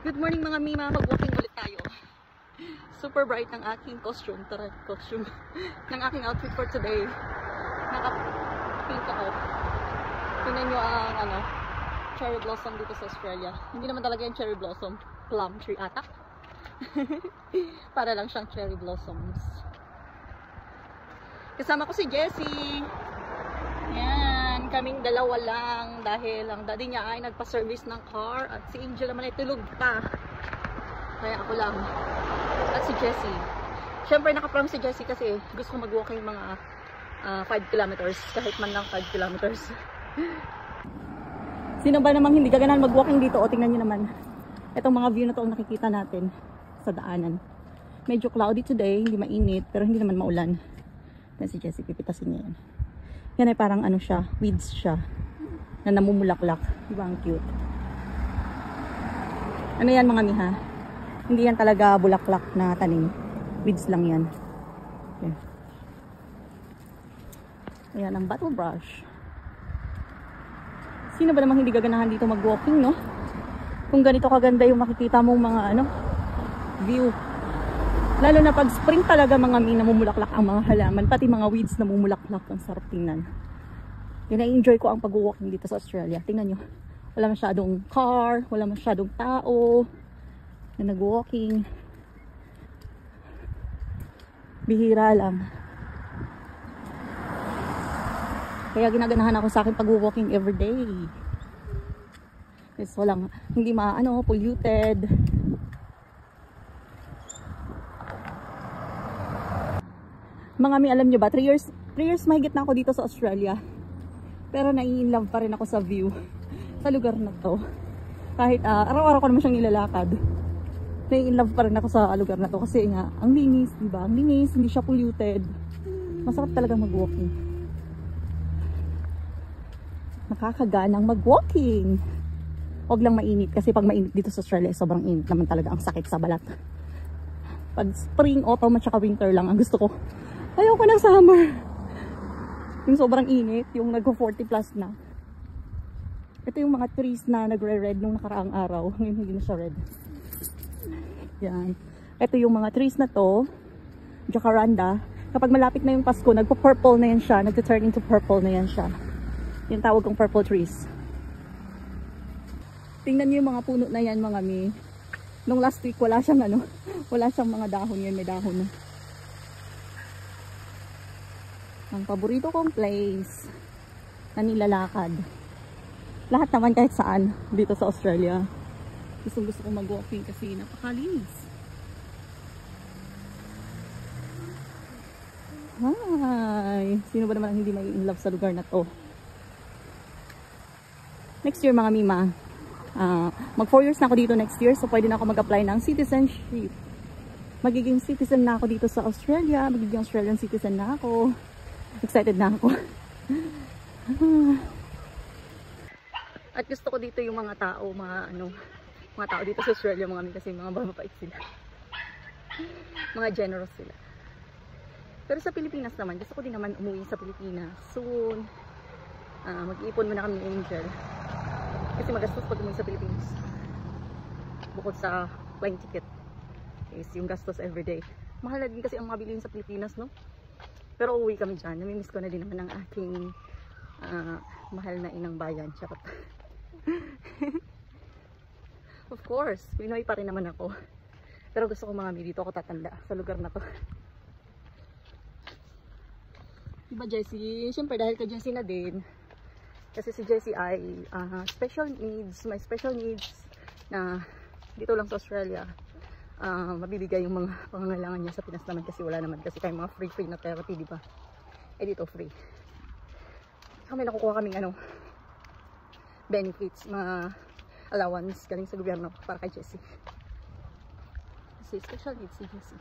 Good morning mga mima, mag-walking ulit tayo. Super bright ng aking costume, ng aking outfit for today. Naka-pink ako. Tingnan nyo ang cherry blossom dito sa Australia. Hindi naman talaga yung cherry blossom, plum tree ata. Para lang siyang cherry blossoms. Kasama ko si Jessie. Yan, kaming dalawa lang dahil ang daddy niya ay nagpa-service ng car at si Angel naman ay tulog pa. Kaya ako lang. At si Jessie. Siyempre naka-prom si Jessie kasi gusto ko mag-walking mga 5 kilometers. Kahit man lang 5 kilometers. Sino ba namang hindi gaganahan mag-walking dito? O tingnan nyo naman. Itong mga view na to ang nakikita natin sa daanan. Medyo cloudy today, hindi mainit, pero hindi naman maulan. Yan si Jessie, pipitasin niya yan. Yan ay parang ano siya, weeds siya. Na namumulaklak. Diba ang cute? Ano yan mga miha? Hindi yan talaga bulaklak na tanim. Weeds lang yan. Okay. Ayan ang battle brush. Sino ba namang hindi gaganahan dito mag-walking, no? Kung ganito kaganda yung makikita mong mga view. Lalo na pag spring talaga mga mi, namumulaklak ang mga halaman, pati mga weeds namumulaklak, ang sarap tingnan. Yan, na-enjoy ko ang pag-walking dito sa Australia. Tingnan nyo, wala masyadong car, wala masyadong tao na nag-walking. Bihira lang. Kaya ginaganahan ako sa akin pag-walking everyday. Yes, walang, hindi polluted. Mga mi, alam nyo ba, 3 years mahigit na ako dito sa Australia. Pero nai-inlove pa rin ako sa view. Sa lugar na to. Kahit araw-araw ko naman siyang nilalakad. Nai-inlove pa rin ako sa lugar na to. Kasi nga, ang linis, diba? Ang linis, hindi siya polluted. Masarap talaga mag-walking. Nakakaganang mag-walking. Huwag lang mainit. Kasi pag mainit dito sa Australia, sobrang init naman talaga. Ang sakit sa balat. Pag spring, autumn at saka winter lang ang gusto ko. Ayoko ng summer. Yung sobrang init, yung nag-40 plus na. Ito yung mga trees na nagre-red nung nakaraang araw. Ngayon hindi na siya red. Yan. Ito yung mga trees na to, jacaranda. Kapag malapit na yung Pasko, nagpo-purple na yan siya. Nag-turn into purple na yan siya. Yung tawag kong purple trees. Tingnan niyo yung mga puno na yan mga mi. Nung last week wala siyang wala siyang mga dahon, yan may dahon na. Ang paborito kong place na nilalakad. Lahat naman kahit saan dito sa Australia. Gusto ko mag-walking kasi napakalinis. Hi! Sino ba naman ang hindi may in love sa lugar na to? Next year mga mima. Mag 4 years na ako dito next year, so pwede na ako mag-apply ng citizenship. Magiging citizen na ako dito sa Australia. Magiging Australian citizen na ako. Excited na ako. At gusto ko dito yung mga tao, mga tao dito sa Australia mga kasi mga mababait sila. Mga generous sila. Pero sa Pilipinas naman, gusto ko din naman umuwi sa Pilipinas soon. Mag-iipon muna kami ni Angel. Kasi magastos pag umuwi sa Pilipinas. Bukod sa plane ticket is yung gastos everyday. Mahal na din kasi ang mabilin sa Pilipinas, no? Pero uwi kami dyan. Namimiss ko na din naman ang aking mahal na inang bayan. Charot. Of course, Pinoy pa rin naman ako. Pero gusto ko mga mi, dito ako tatanda sa lugar na to. Diba Jessie? Siyempre dahil ka Jessie na din. Kasi si Jessie ay special needs. May special needs na dito lang sa Australia. Mabibigay yung mga pangangailangan niya sa Pinas naman kasi wala naman kasi kayong mga free na therapy, di ba? Eh dito free. Kami nakukuha kaming benefits, mga allowance galing sa gobyerno para kay Jessie. Kasi special needs si Jessie.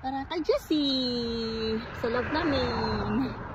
Para kay Jessie! Sa love namin!